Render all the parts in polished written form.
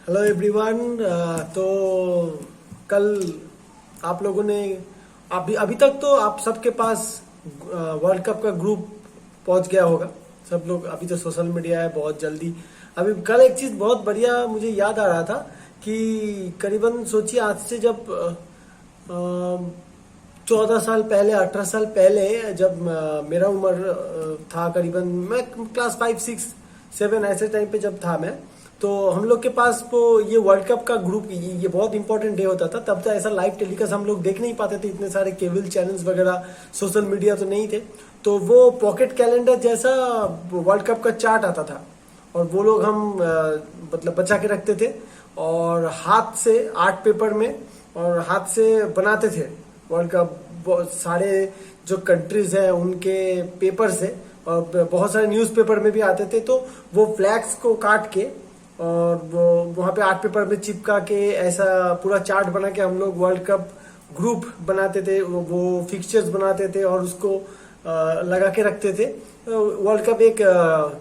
Hello everyone. तो कल आप लोगों ने अभी अभी तक तो आप सबके पास वर्ल्ड कप का ग्रुप पहुंच गया होगा। सब लोग अभी तो सोशल मीडिया है बहुत जल्दी। अभी कल एक चीज बहुत बढ़िया मुझे याद आ रहा था कि करीबन सोचिए आज से जब 14 साल पहले 18 साल पहले जब मेरा उम्र था, करीबन मैं क्लास 5 6 7 ऐसे टाइम पे जब था मैं, तो हम लोग के पास वो ये वर्ल्ड कप का ग्रुप ये बहुत इंपॉर्टेंट डे होता था। तब तो ऐसा लाइव टेलीकास्ट हम लोग देख नहीं पाते थे, इतने सारे केबल चैनल्स वगैरह सोशल मीडिया तो नहीं थे। तो वो पॉकेट कैलेंडर जैसा वर्ल्ड कप का चार्ट आता था और वो लोग हम मतलब बचा के रखते थे और हाथ से आर्ट पेपर में और हाथ से बनाते थे वर्ल्ड कप। सारे जो कंट्रीज हैं उनके पेपर से और बहुत सारे न्यूज़पेपर में भी आते थे, तो वो फ्लैग्स को काट के और वो वहां पे आर्ट पेपर में चिपका के ऐसा पूरा चार्ट बना के हम लोग वर्ल्ड कप ग्रुप बनाते थे, वो फिक्सचर्स बनाते थे और उसको लगा के रखते थे। वर्ल्ड कप एक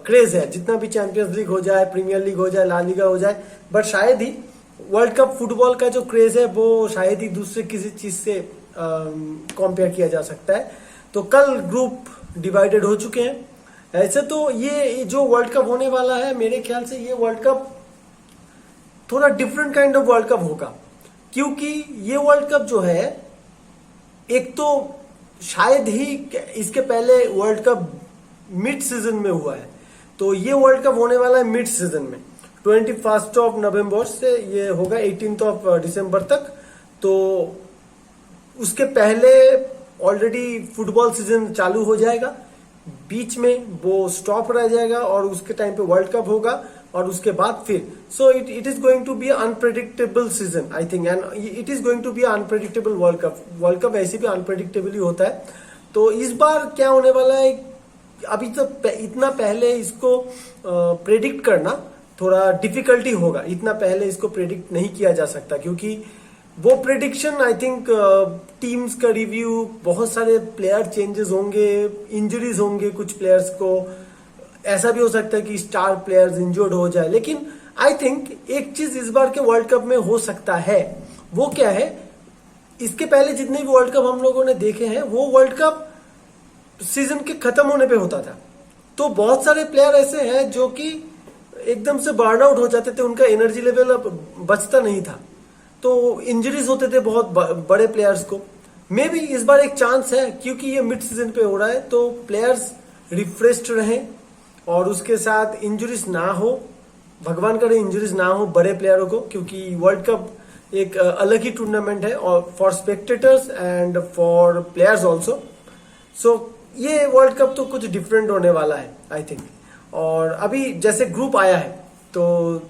क्रेज है, जितना भी चैंपियंस लीग हो जाए, प्रीमियर लीग हो जाए, ला लीगा हो जाए, बट शायद ही वर्ल्ड कप फुटबॉल का जो क्रेज है वो शायद ही दूसरे किसी चीज से कंपेयर किया जा सकता है। तो कल ग्रुप डिवाइडेड हो चुके हैं। ऐसे तो ये जो वर्ल्ड कप होने वाला है, मेरे ख्याल से ये वर्ल्ड कप थोड़ा different kind of world cup होगा, क्योंकि ये वर्ल्ड कप जो है, एक तो शायद ही इसके पहले वर्ल्ड कप मिड सीजन में हुआ है, तो ये वर्ल्ड कप होने वाला है मिड सीजन में। 21 नवंबर से ये होगा 18 दिसंबर तक। तो उसके पहले ऑलरेडी फुटबॉल सीजन चालू हो जाएगा, बीच में वो स्टॉप रह जाएगा और उसके टाइम पे वर्ल्ड कप होगा और उसके बाद फिर so it is going to be unpredictable season I think, and it is going to be unpredictable world cup. World cup ऐसे भी अनप्रेडिक्टेबल ही होता है। तो इस बार क्या होने वाला है, अभी तो इतना पहले इसको प्रेडिक्ट करना थोड़ा डिफिकल्टी होगा। इतना पहले इसको प्रेडिक्ट नहीं किया जा सकता, क्योंकि वो प्रेडिक्शन आई थिंक टीम्स का रिव्यू, बहुत सारे प्लेयर चेंजेस होंगे, इंजरीज होंगे कुछ प्लेयर्स को, ऐसा भी हो सकता है कि स्टार प्लेयर्स इंजर्ड हो जाए। लेकिन आई थिंक एक चीज इस बार के वर्ल्ड कप में हो सकता है, वो क्या है, इसके पहले जितने भी वर्ल्ड कप हम लोगों ने देखे हैं वो वर्ल्ड कप सीजन के खत्म होने पे होता था। तो बहुत सारे प्लेयर ऐसे हैं जो कि एकदम से बर्न आउट हो जाते थे, उनका एनर्जी लेवल अब बचता नहीं था, तो इंजरीज होते थे बहुत बड़े प्लेयर्स को। मे भी इस बार एक चांस है, क्योंकि ये मिड सीजन पे हो रहा है, तो प्लेयर्स रिफ्रेश्ड रहें और उसके साथ इंजरीज ना हो, भगवान करे इंजरीज ना हो बड़े प्लेयरों को, क्योंकि वर्ल्ड कप एक अलग ही टूर्नामेंट है और for spectators and for players also. So ये वर्ल्ड कप तो कुछ डिफरेंट होने वाला है आई थिंक। और अभी जैसे ग्रुप आया है, तो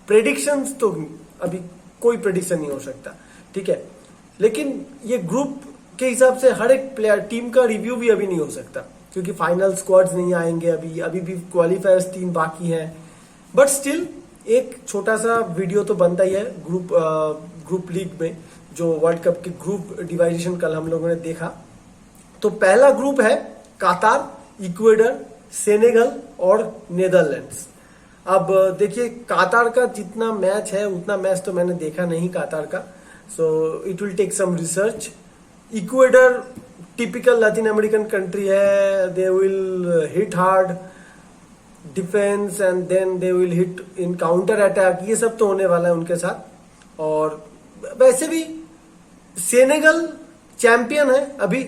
प्रेडिक्शंस तो अभी कोई प्रेडिक्शन नहीं हो सकता, ठीक है, लेकिन ये ग्रुप के हिसाब से हर एक प्लेयर टीम का रिव्यू भी अभी नहीं हो सकता, क्योंकि फाइनल स्क्वाड्स नहीं आएंगे, अभी भी क्वालिफायर्स 3 बाकी हैं। बट स्टिल एक छोटा सा वीडियो तो बनता ही है ग्रुप लीग में, जो वर्ल्ड कप के ग्रुप डिवाइडेशन कल हम लोगों ने देखा। तो पहला ग्रुप है कतार, इक्वेडर, सेनेगल और नेदरलैंड्स। अब देखिए, कतार का जितना मैच है उतना मैच तो मैंने देखा नहीं कतार का, so it will take some research. Ecuador typical Latin American country है, they will hit hard defence and then they will hit in counter attack, ये सब तो होने वाला है उनके साथ। और वैसे भी सेनेगल चैंपियन है अभी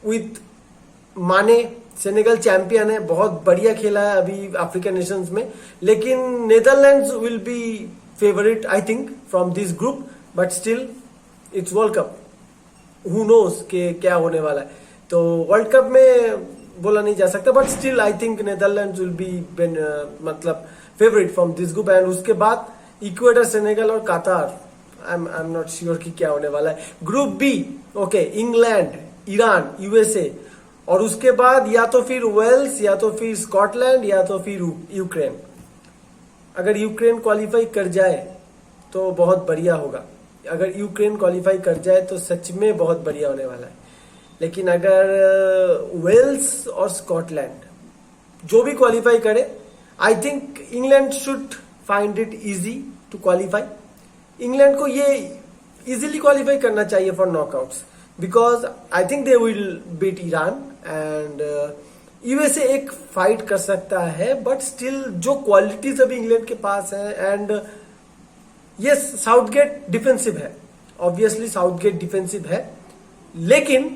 विथ माने, सेनेगल चैंपियन है, बहुत बढ़िया खेला है अभी अफ्रीकन नेशंस में। लेकिन Netherlands will B favourite I think from this group, but still it's world cup, who knows के क्या होने वाला है। तो वर्ल्ड कप में बोला नहीं जा सकता, but still I think Netherlands will be मतलब favourite from this group. And उसके बाद इक्वेडर, सेनेगल और कतार, आई एम नॉट श्योर कि क्या होने वाला है। Group B, okay, England, Iran, USA, और उसके बाद या तो फिर वेल्स, या तो फिर स्कॉटलैंड, या तो फिर यूक्रेन। अगर यूक्रेन क्वालिफाई कर जाए तो बहुत बढ़िया होगा, अगर यूक्रेन क्वालिफाई कर जाए तो सच में बहुत बढ़िया होने वाला है। लेकिन अगर वेल्स और स्कॉटलैंड जो भी क्वालिफाई करे, I think England should find it easy to qualify. England को ये इजीली क्वालिफाई करना चाहिए for knockouts, because I think they will beat Iran and USA एक फाइट कर सकता है, बट स्टिल जो क्वालिटीज अभी इंग्लैंड के पास है। एंड यस, साउथगेट डिफेंसिव है, ऑब्वियसली साउथगेट डिफेंसिव है, लेकिन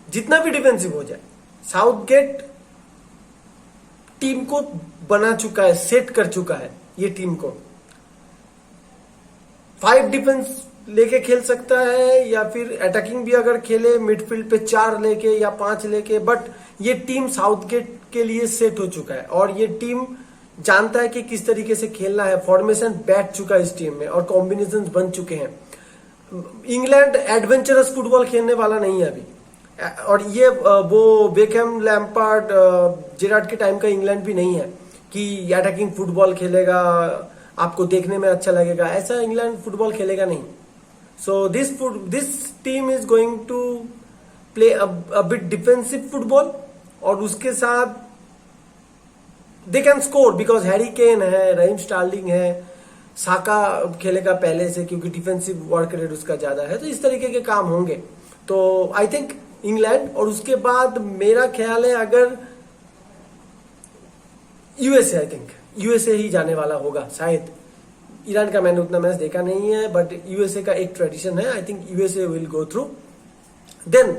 जितना भी डिफेंसिव हो जाए, साउथगेट टीम को बना चुका है, सेट कर चुका है ये टीम को। 5 डिफेंस लेके खेल सकता है, या फिर अटैकिंग भी अगर खेले मिडफील्ड पे 4 लेके या 5 लेके, बट ये टीम साउथगेट के लिए सेट हो चुका है और ये टीम जानता है कि किस तरीके से खेलना है। फॉर्मेशन बैठ चुका है इस टीम में और कॉम्बिनेशन बन चुके हैं। इंग्लैंड एडवेंचरस फुटबॉल खेलने वाला नहीं है अभी, और ये वो बेकहम, लैम्पार्ड, जेरार्ड के टाइम का इंग्लैंड भी नहीं है कि अटैकिंग फुटबॉल खेलेगा, आपको देखने में अच्छा लगेगा। ऐसा इंग्लैंड फुटबॉल खेलेगा नहीं। So this team is going to play a bit defensive football, और उसके साथ they can score because Harry Kane है, रहीम स्टार्लिंग है, साका खेलेगा पहले से क्योंकि डिफेंसिव वर्क रेट उसका ज्यादा है। तो इस तरीके के काम होंगे। तो आई थिंक इंग्लैंड, और उसके बाद मेरा ख्याल है अगर यूएसए, आई थिंक यूएसए ही जाने वाला होगा शायद। ईरान का मैंने उतना मैच देखा नहीं है, बट यूएसए का एक ट्रेडिशन है, I think USA will go through. Then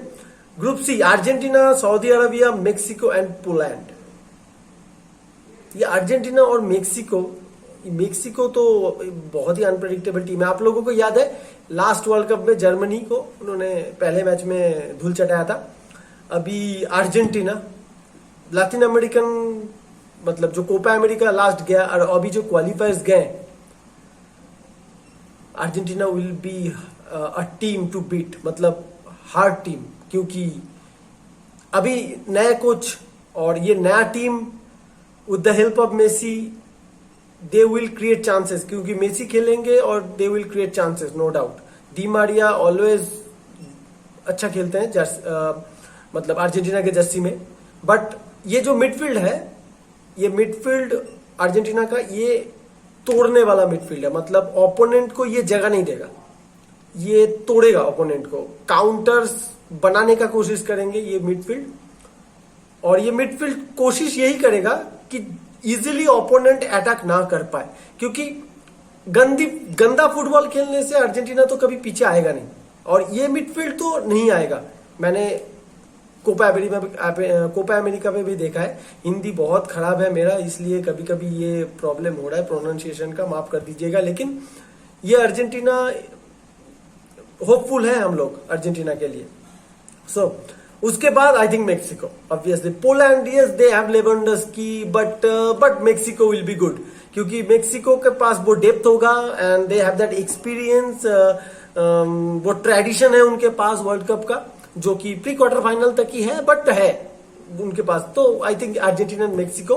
group C, Argentina, Saudi Arabia, Mexico and Poland. ये अर्जेंटीना और मेक्सिको तो बहुत ही अनप्रेडिक्टेबल टीम है। आप लोगों को याद है लास्ट वर्ल्ड कप में जर्मनी को उन्होंने पहले मैच में धूल चटाया था। अभी अर्जेंटीना, लैटिन अमेरिकन, मतलब जो कोपा अमेरिका लास्ट गया, और अभी जो क्वालिफायर्स गए, Argentina will be a team to beat, मतलब हार्ड टीम, क्योंकि अभी नया कोच और ये नया team with the help of Messi they will create chances, क्योंकि मेसी खेलेंगे और they will create chances, no doubt. Di Maria always अच्छा खेलते हैं मतलब अर्जेंटीना के जर्सी में, बट ये जो मिडफील्ड है, ये मिडफील्ड अर्जेंटीना का ये तोड़ने वाला मिडफील्ड है। मतलब ओपोनेंट को ये जगह नहीं देगा, ये तोड़ेगा ओपोनेंट को, काउंटर्स बनाने का कोशिश करेंगे ये मिडफील्ड। और ये मिडफील्ड कोशिश यही करेगा कि इजीली ओपोनेंट अटैक ना कर पाए, क्योंकि गंदा फुटबॉल खेलने से अर्जेंटीना तो कभी पीछे आएगा नहीं, और ये मिडफील्ड तो नहीं आएगा। मैंने कोपा अमेरिका में भी देखा है। हिंदी बहुत खराब है मेरा, इसलिए कभी कभी ये प्रॉब्लम हो रहा है प्रोनाउंसिएशन का, माफ कर दीजिएगा। लेकिन ये अर्जेंटीना, होपफुल है हम लोग अर्जेंटीना के लिए। सो उसके बाद I think Mexico, obviously. Poland, yes they have Lewandowski, but Mexico will be good, क्योंकि मेक्सिको के पास वो डेप्थ होगा and they have that experience, वो ट्रेडिशन है उनके पास वर्ल्ड कप का, जो कि प्री क्वार्टर फाइनल तक ही है, बट है उनके पास। तो I think Argentina and Mexico.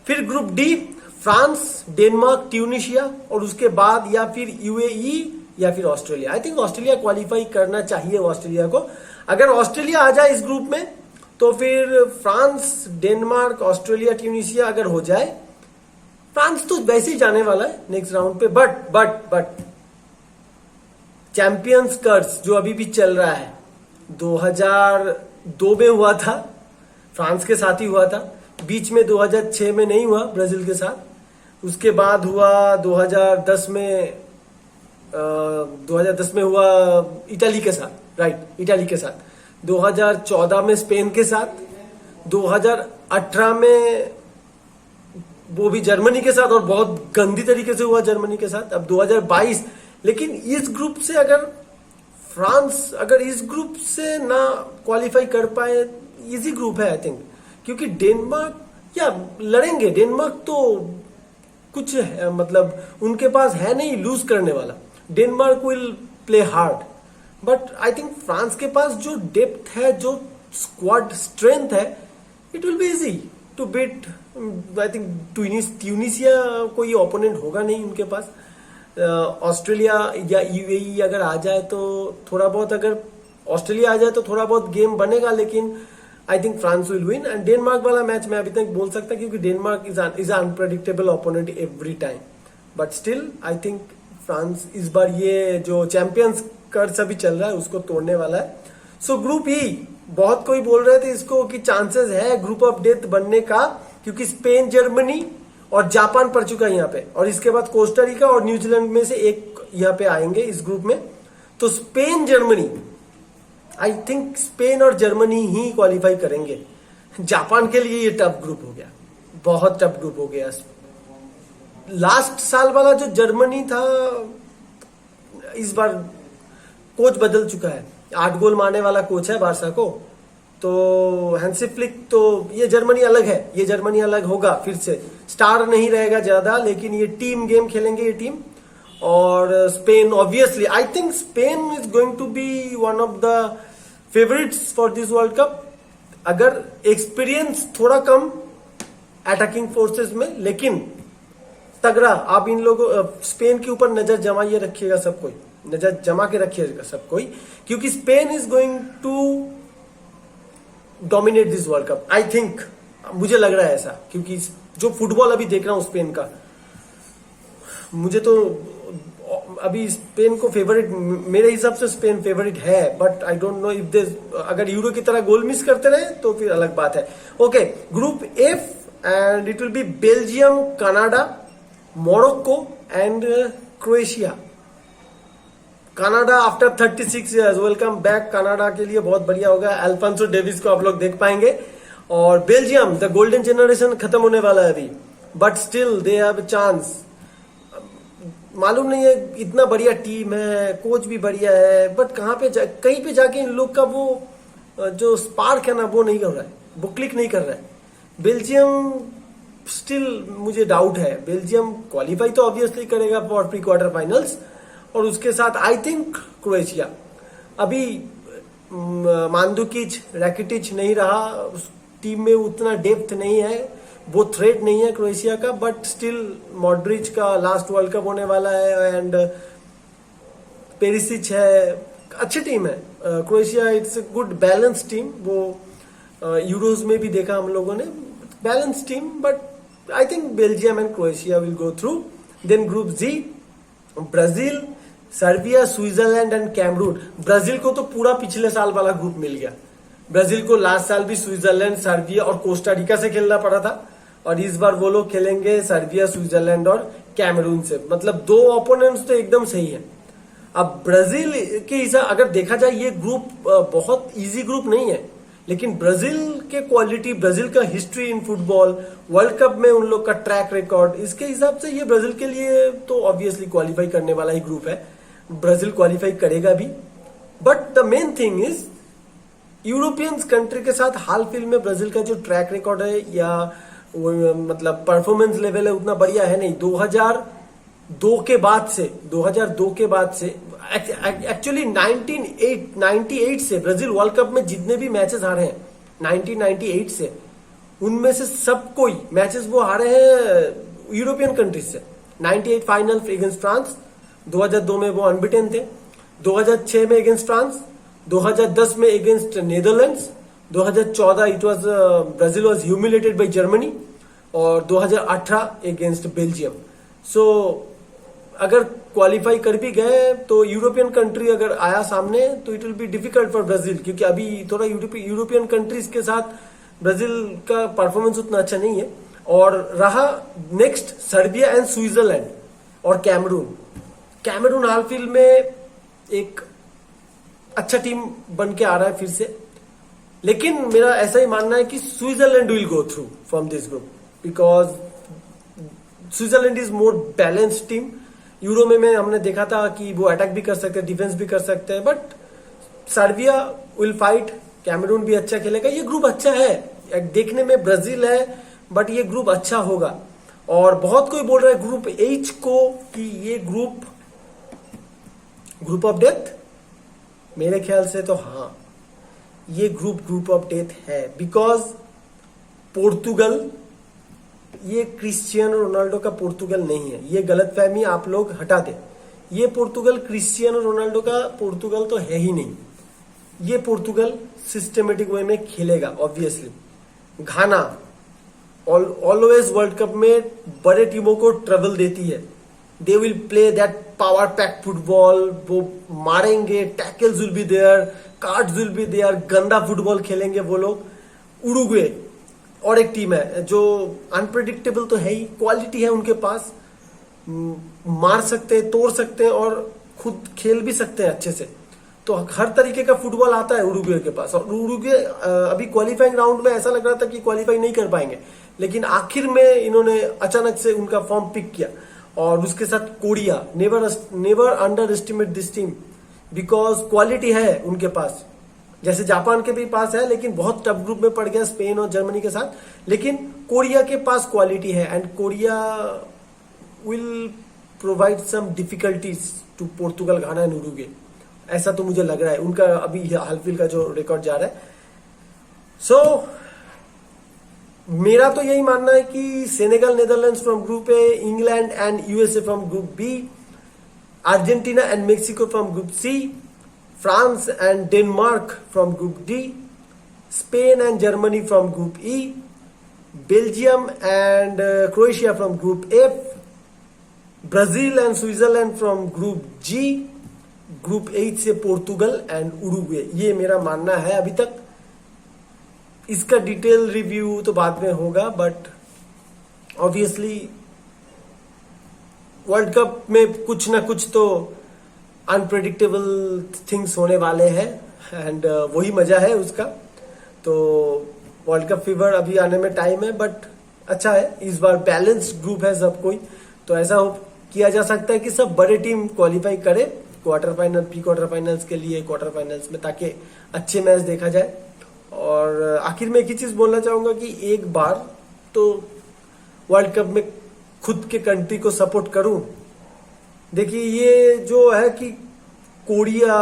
फिर group D, France, Denmark, Tunisia, और उसके बाद या फिर यूएई या फिर Australia. I think Australia qualify करना चाहिए ऑस्ट्रेलिया को। अगर ऑस्ट्रेलिया आ जाए इस ग्रुप में, तो फिर फ्रांस, डेनमार्क, ऑस्ट्रेलिया, ट्यूनिशिया अगर हो जाए, फ्रांस तो वैसे ही जाने वाला है नेक्स्ट राउंड पे। बट चैंपियंस कर्स जो अभी भी चल रहा है, 2002 में हुआ था, फ्रांस के साथ ही हुआ था, बीच में 2006 में नहीं हुआ ब्राजील के साथ, उसके बाद हुआ 2010 में हुआ इटली के साथ, राइट, इटली के साथ, 2014 में स्पेन के साथ, 2018 में वो भी जर्मनी के साथ, और बहुत गंदी तरीके से हुआ जर्मनी के साथ, अब 2022। लेकिन इस ग्रुप से अगर फ्रांस इस ग्रुप से ना क्वालिफाई कर पाए, इजी ग्रुप है आई थिंक, क्योंकि डेनमार्क या लड़ेंगे, डेनमार्क तो कुछ है, मतलब उनके पास है नहीं लूज करने वाला। Denmark will play hard, but I think France के पास जो डेप्थ है, जो स्क्वाड स्ट्रेंथ है, it will be easy to beat. I think Tunisia कोई ओपोनेंट होगा नहीं उनके पास। ऑस्ट्रेलिया या यूएई अगर आ जाए तो थोड़ा बहुत, अगर ऑस्ट्रेलिया आ जाए तो थोड़ा बहुत गेम बनेगा, लेकिन आई think France will win. And Denmark वाला मैच मैं अभी तक बोल सकता क्योंकि Denmark is unpredictable opponent every time, but still I think France इस बार ये जो चैंपियंस कर्स अभी चल रहा है उसको तोड़ने वाला है। सो ग्रुप ई, बहुत कोई बोल रहे थे इसको कि चांसेस है ग्रुप ऑफ डेथ बनने का, क्योंकि स्पेन, जर्मनी और जापान पड़ चुका है यहाँ पे, और इसके बाद कोस्टा रिका और न्यूजीलैंड में से एक यहाँ पे आएंगे इस ग्रुप में। तो स्पेन, जर्मनी, आई थिंक स्पेन और जर्मनी ही क्वालिफाई करेंगे। जापान के लिए ये टफ ग्रुप हो गया, बहुत टफ ग्रुप हो गया। लास्ट साल वाला जो जर्मनी था, इस बार कोच बदल चुका है, 8 गोल मारने वाला कोच है बारसा को, तो हैंसी फ्लिक, तो ये जर्मनी अलग है, ये जर्मनी अलग होगा फिर से, स्टार नहीं रहेगा ज्यादा, लेकिन ये टीम गेम खेलेंगे ये टीम। और Spain obviously, I think Spain is going to be one of the favourites for this world cup. अगर एक्सपीरियंस थोड़ा कम अटैकिंग फोर्सेस में, लेकिन तगड़ा, आप इन लोगों स्पेन के ऊपर नजर जमाइए रखिएगा, सब कोई नजर जमा के रखिएगा सब कोई, क्योंकि Spain is going to dominate this world cup, I think, मुझे लग रहा है ऐसा, क्योंकि जो फुटबॉल अभी देख रहा हूं स्पेन का, मुझे तो अभी स्पेन को फेवरेट, मेरे हिसाब से स्पेन फेवरेट है, but I don't know if they, अगर यूरो की तरह गोल मिस करते रहे तो फिर अलग बात है। Okay, group F, and it will B Belgium, Canada, Morocco and Croatia. Canada after 36 years, welcome back Canada के लिए, बहुत बढ़िया होगा। अल्फांसो डेविस को आप लोग देख पाएंगे। और बेल्जियम, द गोल्डन जनरेशन खत्म होने वाला है अभी, but still they have chance. मालूम नहीं है, इतना बढ़िया टीम है, कोच भी बढ़िया है, बट कहीं पे जाके इन लोग का वो जो स्पार्क है ना, वो नहीं कर रहा है, वो क्लिक नहीं कर रहा है। बेल्जियम स्टिल मुझे डाउट है, बेल्जियम क्वालिफाई तो ऑब्वियसली करेगा फॉर प्री क्वार्टर फाइनल्स, और उसके साथ आई थिंक क्रोएशिया। अभी मांदुकिच, रैकिटिच नहीं रहा, उस टीम में उतना डेप्थ नहीं है, वो थ्रेट नहीं है क्रोएशिया का, बट स्टिल मॉड्रिच का लास्ट वर्ल्ड कप होने वाला है, एंड पेरिसिच है, अच्छी टीम है Croatia. It's a good balance team, वो यूरोज में भी देखा हम लोगों ने, balance team, but I think Belgium and Croatia will go through. Then group G, Brazil, Serbia, Switzerland and Cameroon. Brazil को तो पूरा पिछले साल वाला ग्रुप मिल गया, ब्राजील को लास्ट साल भी स्विट्जरलैंड, सर्बिया और कोस्टा रिका से खेलना पड़ा था, और इस बार वो लोग खेलेंगे सर्बिया, स्विट्जरलैंड और कैमरून से। मतलब 2 ओपोनेंट्स तो एकदम सही है। अब ब्राजील के हिसाब अगर देखा जाए, ये ग्रुप बहुत इजी ग्रुप नहीं है, लेकिन ब्राजील के क्वालिटी, ब्राजील का history in football, world cup में उन लोग का ट्रैक रिकॉर्ड, इसके हिसाब से ये ब्राजील के लिए तो ऑब्वियसली क्वालिफाई करने वाला ही ग्रुप है, ब्राजील क्वालिफाई करेगा भी। But the main thing is, Europeans country के साथ हाल फिल्म में ब्राजील का जो ट्रैक रिकॉर्ड है, या मतलब परफॉर्मेंस लेवल है, उतना बढ़िया है नहीं। 2002 के बाद से एक्चुअली 1998 से ब्राजील वर्ल्ड कप में जितने भी मैचेस हारे हैं 1998 से, उनमें से सब कोई मैचेस वो हारे हैं यूरोपियन कंट्रीज से। 98 फाइनल अगेंस्ट फ्रांस, 2002 में वो अनबिटेन थे, 2006 में अगेंस्ट फ्रांस, 2010 में against Netherlands, 2014 it was Brazil was humiliated by Germany, और 2018 अगेंस्ट बेल्जियम। सो अगर क्वालिफाई कर भी गए तो यूरोपियन कंट्री अगर आया सामने तो it will be difficult for Brazil, क्योंकि अभी थोड़ा यूरोपियन कंट्रीज के साथ ब्राजील का परफॉर्मेंस उतना अच्छा नहीं है। और रहा नेक्स्ट सर्बिया एंड स्विट्जरलैंड और कैमरून हाल फिल्म में एक अच्छा टीम बन के आ रहा है फिर से, लेकिन मेरा ऐसा ही मानना है कि Switzerland will go through from this group, because Switzerland is more balanced team. Euro में हमने देखा था कि वो अटैक भी कर सकते हैं, डिफेंस भी कर सकते हैं, but Serbia will fight, Cameroon भी अच्छा खेलेगा। ये ग्रुप अच्छा है, देखने में ब्राजील है, बट ये ग्रुप अच्छा होगा। और बहुत कोई बोल रहा है ग्रुप एच को कि ये ग्रुप ऑफ डेथ, मेरे ख्याल से तो हाँ, ये ग्रुप ऑफ डेथ है, बिकॉज पोर्तुगल, ये क्रिस्टियानो रोनाल्डो का पोर्तुगल नहीं है, ये गलतफहमी आप लोग हटा दें। ये पोर्तुगल क्रिस्टियानो रोनाल्डो का पोर्तुगल तो है ही नहीं। ये पोर्तुगल सिस्टमेटिक वे में खेलेगा obviously. Ghana always world cup में बड़े टीमों को ट्रबल देती है। They will play that power pack football, वो मारेंगे, tackles will be there, cards will be there, गंदा फुटबॉल खेलेंगे वो लोग। उरुग्वे और एक टीम है जो अनप्रेडिक्टेबल तो है ही, क्वालिटी है उनके पास, मार सकते हैं, तोड़ सकते हैं और खुद खेल भी सकते हैं अच्छे से। तो हर तरीके का फुटबॉल आता है उरुग्वे के पास। और उरुग्वे अभी क्वालिफाइंग राउंड में ऐसा लग रहा था कि क्वालिफाई नहीं कर पाएंगे, लेकिन आखिर में इन्होंने अचानक से उनका फॉर्म पिक किया। और उसके साथ Korea, never under estimate this team, because quality है उनके पास। जैसे जापान के भी पास है, लेकिन बहुत टफ ग्रुप में पड़ गया स्पेन और जर्मनी के साथ। लेकिन कोरिया के पास क्वालिटी है and Korea will provide some difficulties to Portugal, Ghana and Uruguay. ऐसा तो मुझे लग रहा है उनका अभी हाल फिल का जो रिकॉर्ड जा रहा है। सो मेरा तो यही मानना है कि Senegal Netherlands from group A, England and USA from group B, Argentina and Mexico from group C, France and Denmark from group D, Spain and Germany from group E, Belgium and Croatia from group F, Brazil and Switzerland from group G, group H से Portugal and Uruguay. ये मेरा मानना है अभी तक। इसका detail review तो बाद में होगा, बट ऑब्वियसली वर्ल्ड कप में कुछ ना कुछ तो अनप्रेडिक्टेबल थिंग्स होने वाले हैं एंड वही मजा है उसका। तो वर्ल्ड कप फीवर अभी आने में टाइम है, बट अच्छा है इस बार बैलेंस्ड ग्रुप है सब कोई। तो ऐसा किया जा सकता है कि सब बड़े टीम क्वालिफाई करे quarter final, pre quarter finals के लिए, क्वार्टर फाइनल्स में, ताकि अच्छे मैच देखा जाए। और आखिर में एक ही चीज बोलना चाहूंगा कि एक बार तो वर्ल्ड कप में खुद के कंट्री को सपोर्ट करूं। देखिए ये जो है कि कोरिया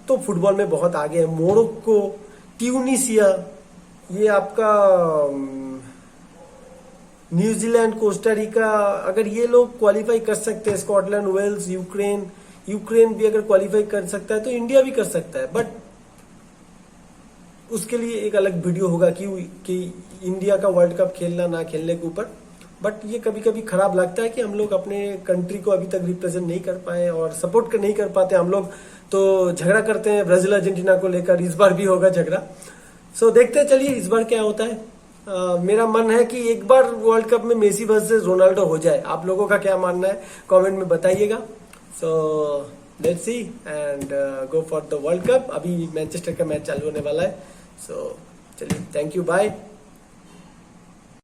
तो फुटबॉल में बहुत आगे है, मोरक्को, ट्यूनिसिया, ये आपका न्यूजीलैंड, कोस्टारिका, अगर ये लोग क्वालिफाई कर सकते हैं, स्कॉटलैंड, वेल्स, यूक्रेन भी अगर क्वालिफाई कर सकता है तो इंडिया भी कर सकता है। बट उसके लिए एक अलग वीडियो होगा कि इंडिया का वर्ल्ड कप खेलना ना खेलने के ऊपर। बट ये कभी कभी खराब लगता है कि हम लोग अपने कंट्री को अभी तक रिप्रेजेंट नहीं कर पाए और सपोर्ट नहीं कर पाते। हम लोग तो झगड़ा करते हैं ब्राजील अर्जेंटीना को लेकर, इस बार भी होगा झगड़ा। सो देखते हैं, चलिए इस बार क्या होता है। मेरा मन है कि एक बार वर्ल्ड कप में मेसी वर्सेस रोनाल्डो हो जाए। आप लोगों का क्या मानना है कमेंट में बताइएगा। So let's see and go for the world cup. अभी मैनचेस्टर का मैच चालू होने वाला है। सो चलिए, थैंक यू, बाय।